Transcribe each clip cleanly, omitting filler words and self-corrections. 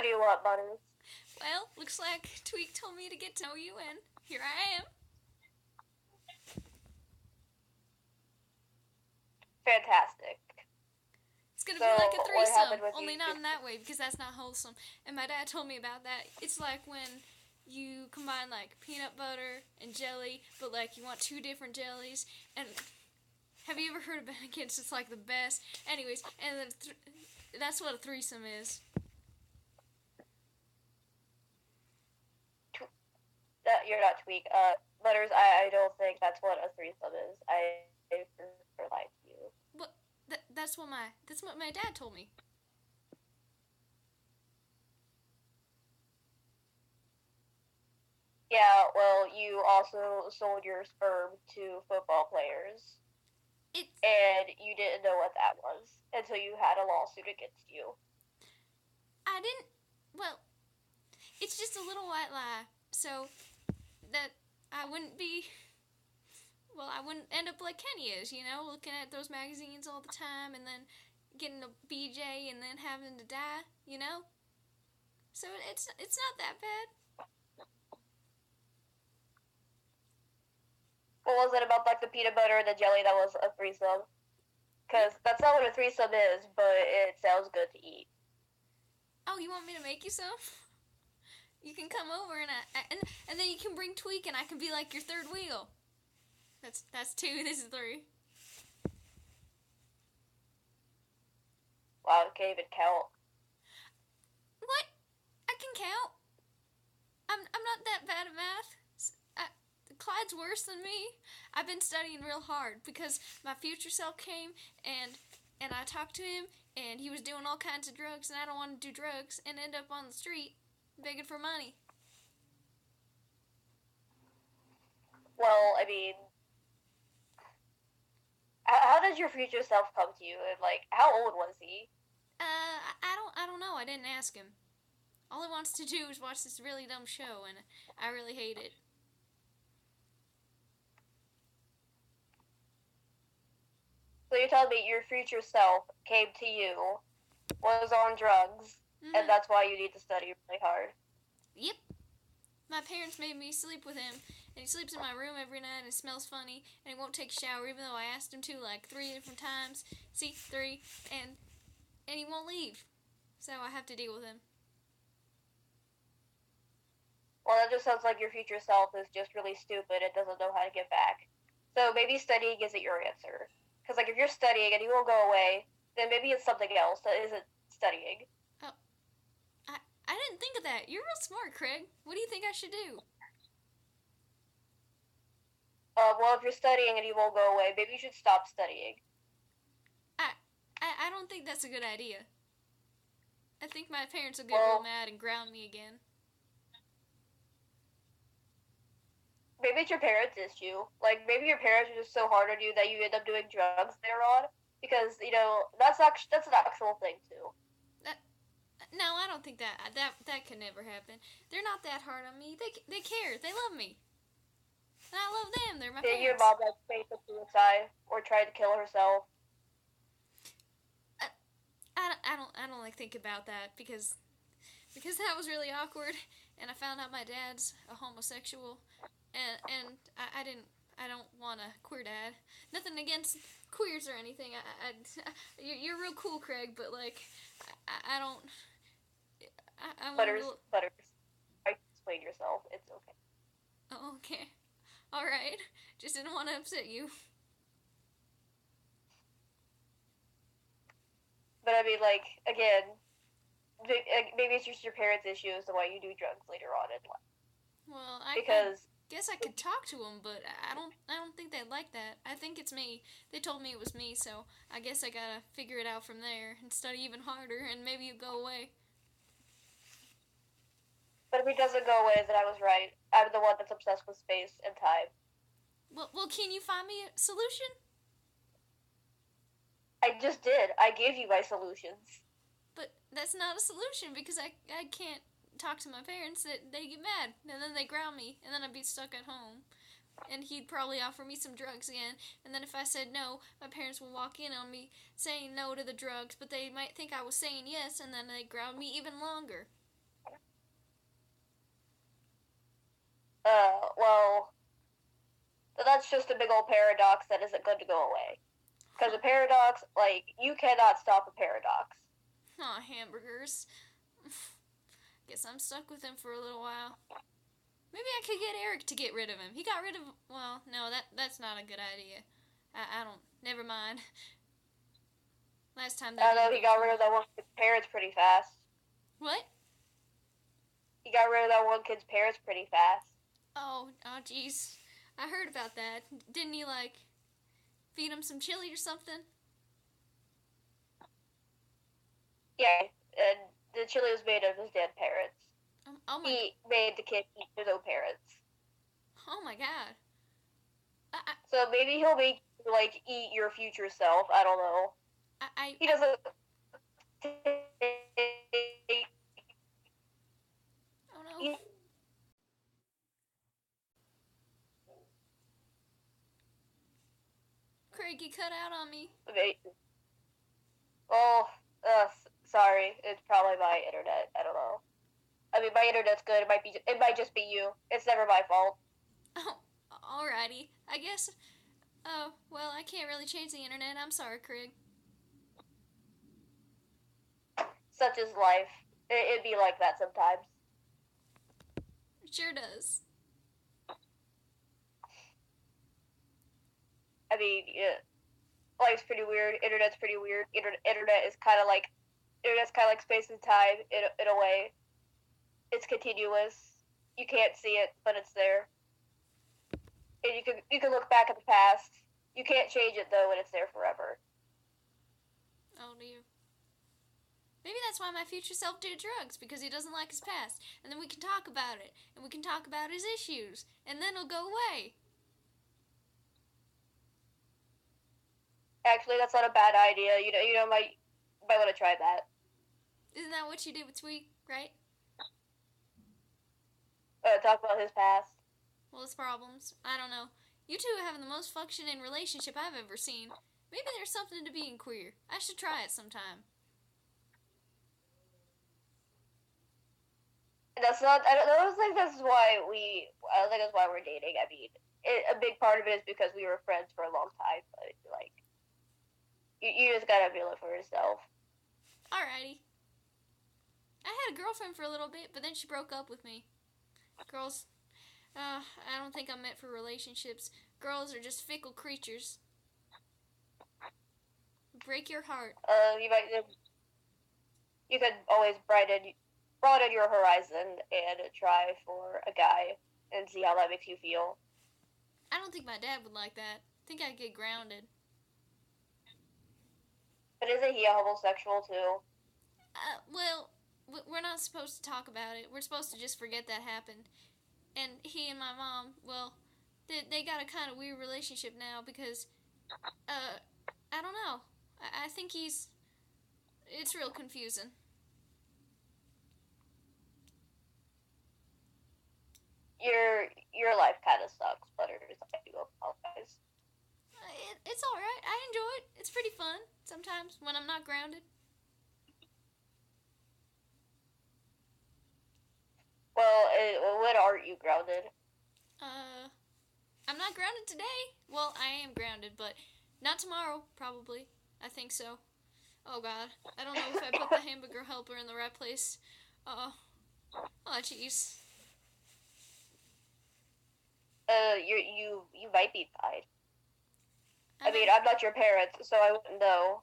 do you want, Butters? Well, looks like Tweak told me to get to know you, and here I am. Fantastic. It's gonna So, be like a what happened threesome, with only you? not in that way because that's not wholesome. And my dad told me about that. It's like when you combine like peanut butter and jelly, but like you want two different jellies. And have you ever heard of Ben Kids? It's like the best. Anyways, and then that's what a threesome is. You're not Tweak. Butters, I don't think that's what a threesome is. I prefer lie to you. What? That's what my dad told me. Yeah, well, you also sold your sperm to football players, It's and you didn't know what that was until you had a lawsuit against you. I didn't. Well, it's just a little white lie, so that I wouldn't be. Well, I wouldn't end up like Kenny is, looking at those magazines all the time and then getting a BJ and then having to die. So it's not that bad. What was it about, like, the peanut butter and the jelly that was a threesome? Because that's not what a threesome is, but it sounds good to eat. Oh, you want me to make you some? You can come over and then you can bring Tweak and I can be like your third wheel. That's two. This is three. Wow, I can't even count. What? I can count. I'm not that bad at math. Clyde's worse than me. I've been studying real hard because my future self came and I talked to him and he was doing all kinds of drugs and I don't want to do drugs and end up on the street begging for money. Well, I mean, how did your future self come to you? And, like, how old was he? I don't know. I didn't ask him. All he wants to do is watch this really dumb show and I really hate it. So you're telling me your future self came to you, was on drugs, and that's why you need to study really hard? Yep. My parents made me sleep with him, and he sleeps in my room every night, and it smells funny, and he won't take a shower, even though I asked him to, like, 3 different times. See, 3, and he won't leave. So I have to deal with him. Well, that just sounds like your future self is just really stupid and doesn't know how to get back. So maybe studying isn't your answer. Because, like, if you're studying and you won't go away, then maybe it's something else that isn't studying. Oh, I didn't think of that. You're real smart, Craig. What do you think I should do? Well, if you're studying and you won't go away, maybe you should stop studying. I don't think that's a good idea. I think my parents will get real mad and ground me again. Maybe it's your parents' issue. Like, maybe your parents are just so hard on you that you end up doing drugs later on. Because, that's an actual thing, too. No, I don't think that could never happen. They're not that hard on me. They care. They love me. And I love them. They're my parents. Did your mom, like, face a suicide or tried to kill herself? I don't like think about that because that was really awkward, and I found out my dad's a homosexual, and I don't want a queer dad. Nothing against queers or anything. You're real cool, Craig, but like I don't. Butters. Explain yourself. It's okay. Oh, okay. All right. Just didn't want to upset you. But I mean, like, again, maybe it's just your parents' issue as to why you do drugs later on in life. Well, I guess I could talk to them, but I don't think they'd like that. I think it's me. They told me it was me, so I guess I gotta figure it out from there and study even harder, and maybe you go away. But if he doesn't go away, then I was right. I'm the one that's obsessed with space and time. Well, can you find me a solution? I just did. I gave you my solutions. But that's not a solution because I can't talk to my parents. That they get mad and then they ground me and then I'd be stuck at home. And he'd probably offer me some drugs again. And then if I said no, my parents would walk in on me saying no to the drugs, but they might think I was saying yes, and then they'd ground me even longer. Well, that's just a big old paradox that isn't going to go away. Because a paradox, like, you cannot stop a paradox. Aw, hamburgers. Guess I'm stuck with him for a little while. Maybe I could get Eric to get rid of him. He got rid of... Well, no, that's not a good idea. I don't... Never mind. Last time that... I know he got rid of that one kid's parents pretty fast. What? He got rid of that one kid's parents pretty fast. Oh, jeez. I heard about that. Didn't he, like, feed him some chili or something? Yeah, and the chili was made of his dead parents. Oh my... He made the kid eat his own parents. Oh my god. So maybe he'll make, like, eat your future self. I don't know. He doesn't... Oh no. Craig, you cut out on me. Oh, sorry. It's probably my internet. I don't know. I mean, my internet's good. It might just be you. It's never my fault. Oh, alrighty. I guess. Well, I can't really change the internet. I'm sorry, Craig. Such is life. It'd be like that sometimes. It sure does. I mean, yeah, life's pretty weird. Internet's pretty weird. Internet is kind of like space and time in a way. It's continuous. You can't see it, but it's there. And you can look back at the past. You can't change it though, and it's there forever. Oh dear. Maybe that's why my future self did drugs, because he doesn't like his past. And then we can talk about it, and we can talk about his issues, and then it'll go away. Actually, that's not a bad idea. You might want to try that. Isn't that what you did with Tweak, right? Talk about his past. Well, his problems. I don't know. You two are having the most functioning relationship I've ever seen. Maybe there's something to being queer. I should try it sometime. That's not. I don't think that's why we. I don't think that's why we're dating. I mean, a big part of it is because we were friends for a long time. But like, you just gotta feel it for yourself. Alrighty. I had a girlfriend for a little bit, but then she broke up with me. Girls, I don't think I'm meant for relationships. Girls are just fickle creatures. Break your heart. You could always broaden your horizon and try for a guy and see how that makes you feel. I don't think my dad would like that. I think I'd get grounded. But isn't he a homosexual too? Well, we're not supposed to talk about it. We're supposed to just forget that happened. And he and my mom, well, they got a kind of weird relationship now because, I don't know. I think it's real confusing. Your life kind of sucks, but I do apologize. It's alright. I enjoy it. It's pretty fun sometimes when I'm not grounded. Well, when aren't you grounded? I'm not grounded today. Well, I am grounded, but not tomorrow, probably. I think so. Oh, God. I don't know if I put the hamburger helper in the right place. Oh, jeez. You might be fine. I mean, I'm not your parents, so I wouldn't know.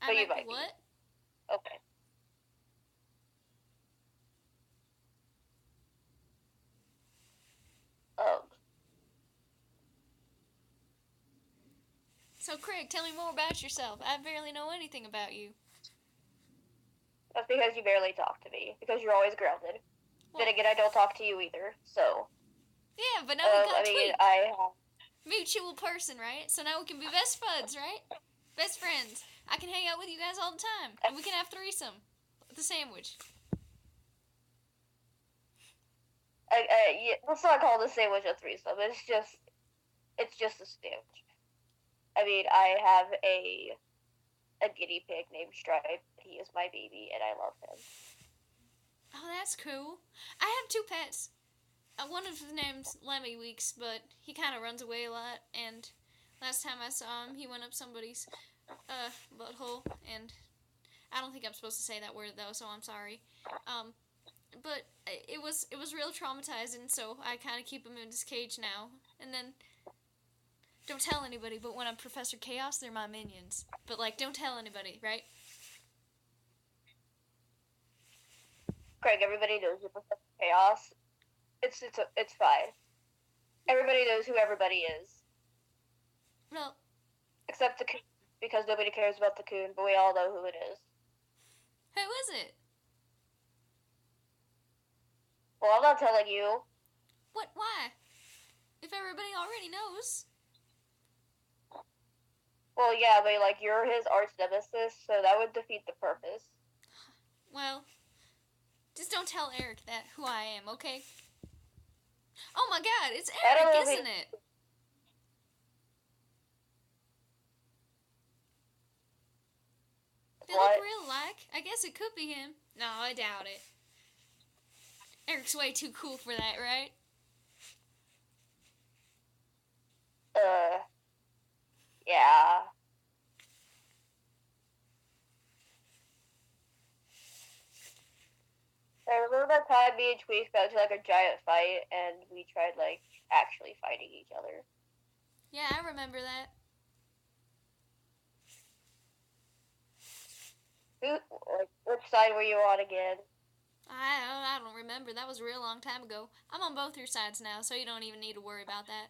But you might what? Be. Okay. So, Craig, tell me more about yourself. I barely know anything about you. That's because you barely talk to me. Because you're always grounded. Well, then again, I don't talk to you either, so... Yeah, but now we got Tweet. I Mutual person, right? So now we can be best buds, right? Best friends. I can hang out with you guys all the time. And we can have threesome. The sandwich. Yeah, let's not call the sandwich a threesome. It's just a sandwich. I mean, I have a guinea pig named Stripe. He is my baby, and I love him. Oh, that's cool. I have 2 pets. one of his name's Lemmy Weeks, but he kind of runs away a lot. And last time I saw him, he went up somebody's butthole, and I don't think I'm supposed to say that word though, so I'm sorry. But it was real traumatizing, so I kind of keep him in his cage now. And then don't tell anybody, but when I'm Professor Chaos, they're my minions. But like, don't tell anybody, right? Craig, everybody knows you're Professor Chaos. It's fine. Everybody knows who everybody is. Well, except the coon, because nobody cares about the coon, but we all know who it is. who is it? Well, I'm not telling you. What? Why? If everybody already knows. Well, yeah, but like you're his arch nemesis, so that would defeat the purpose. Well, just don't tell Eric that who I am, okay? Oh my God, it's Eric, isn't it? They look real like. I guess it could be him. No, I doubt it. Eric's way too cool for that, right? Yeah. I remember that time me and Tweak got into like a giant fight, and we tried like actually fighting each other. Yeah, I remember that. Which side were you on again? I don't remember. That was a real long time ago. I'm on both your sides now, so you don't even need to worry about that.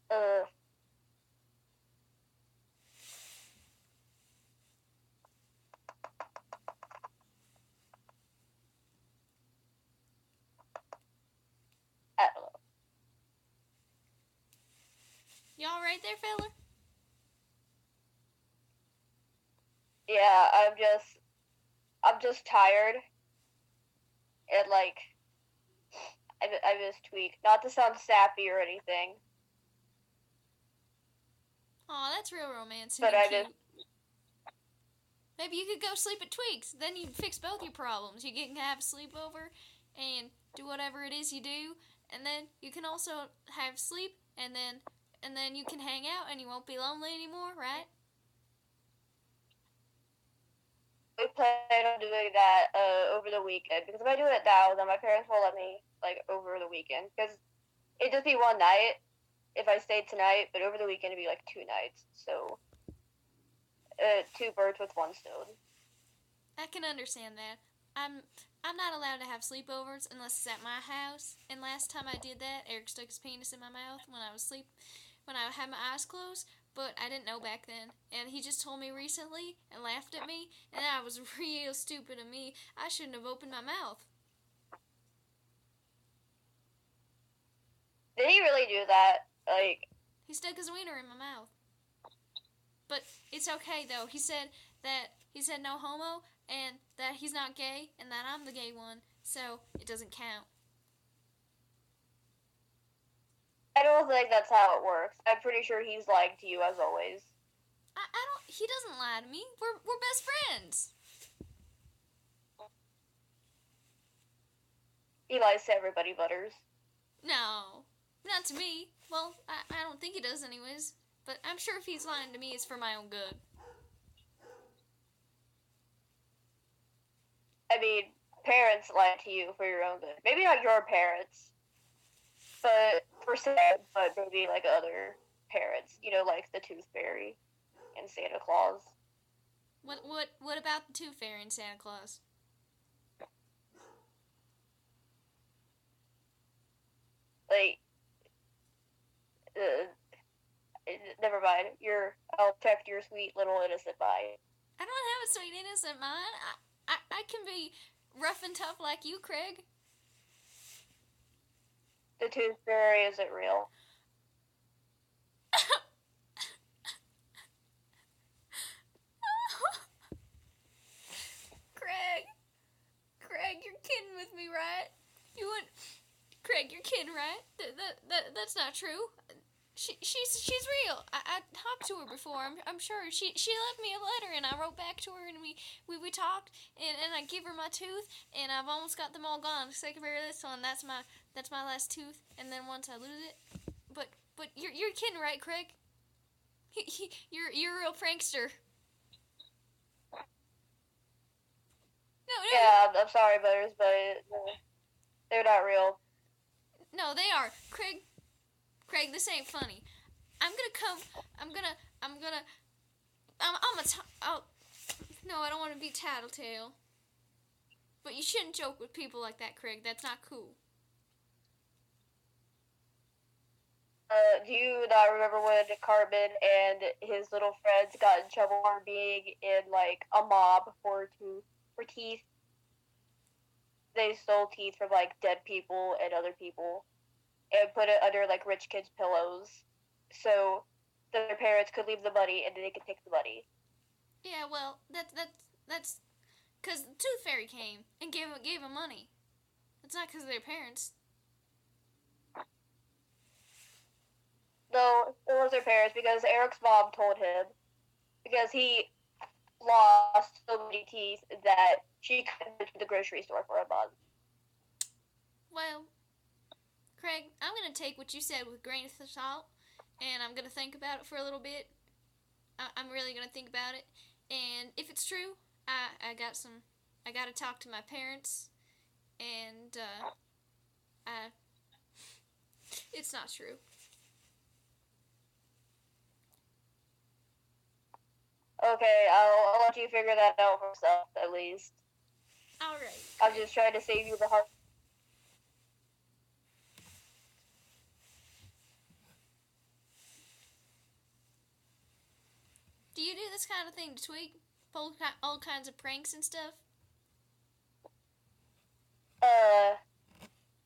I don't know. Y'all right there, fella? Yeah, I'm just tired. And like, I miss Tweak. Not to sound sappy or anything. Aw, that's real romantic But and cute. Maybe you could go sleep at Tweak's. Then you'd fix both your problems. You can have a sleepover and do whatever it is you do, and then you can also have sleep, and then you can hang out, and you won't be lonely anymore, right? We plan on doing that over the weekend, because if I do it now, then my parents won't let me like over the weekend, because it'd just be one night if I stayed tonight, but over the weekend it'd be like 2 nights. So 2 birds with 1 stone. I can understand that. I'm not allowed to have sleepovers unless it's at my house. And last time I did that, Eric stuck his penis in my mouth when I had my eyes closed, but I didn't know back then. And he just told me recently and laughed at me, and that was real stupid of me. I shouldn't have opened my mouth. Did he really do that? Like, he stuck his wiener in my mouth. But it's okay though. He said no homo, and that he's not gay, and that I'm the gay one, so it doesn't count. I don't think that's how it works. I'm pretty sure he's lying to you as always. He doesn't lie to me. We're best friends. He lies to everybody, Butters. No, not to me. Well, I don't think he does anyways. But I'm sure if he's lying to me, it's for my own good. I mean, parents lie to you for your own good. Maybe not your parents, but per se, but maybe like other parents. You know, like the Tooth Fairy and Santa Claus. What about the Tooth Fairy and Santa Claus? Like, never mind. I'll check your sweet little innocent mind. I don't have a sweet innocent mind. I can be rough and tough like you, Craig. The Tooth Fairy isn't real. Craig, you're kidding with me, right? Craig, you're kidding, right? That's not true. She's real. I talked to her before. I'm sure. She left me a letter, and I wrote back to her, and we talked, and I give her my tooth, and I've almost got them all gone. Just take care of this one. That's my last tooth, and then once I lose it, but you're kidding, right, Craig? You're a real prankster. No. Yeah, I'm sorry, Butters, but they're not real. No, they are. Craig, this ain't funny. I'm oh, no, I don't want to be tattletale. But you shouldn't joke with people like that, Craig. That's not cool. Do you not remember when Carbon and his little friends got in trouble for being in, like, a mob for teeth? They stole teeth from, like, dead people and other people and put it under, like, rich kids' pillows so their parents could leave the money and then they could take the money. Yeah, well, that's because the Tooth Fairy came and gave them money. It's not because of their parents. No, it was their parents because Eric's mom told him because he lost so many teeth that she couldn't go to the grocery store for a month. Well, Craig, I'm going to take what you said with a grain of salt, and I'm going to think about it for a little bit. I'm really going to think about it, and if it's true, I got to talk to my parents, and it's not true. Okay, I'll let you figure that out for yourself, at least. Alright. I'm just trying to save you the heart. Do you do this kind of thing to tweak? Pull all kinds of pranks and stuff?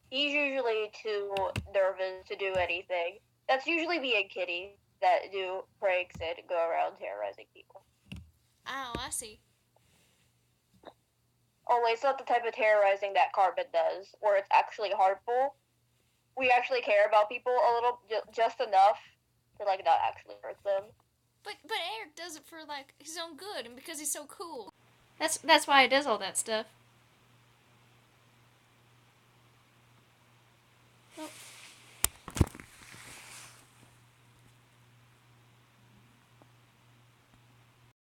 He's usually too nervous to do anything. That's usually me and Kitty that do pranks and go around terrorizing people. Oh, I see. Only it's not the type of terrorizing that Carbon does, where it's actually harmful. We actually care about people a little, just enough to, like, not actually hurt them. But Eric does it for, like, his own good and because he's so cool. That's why he does all that stuff.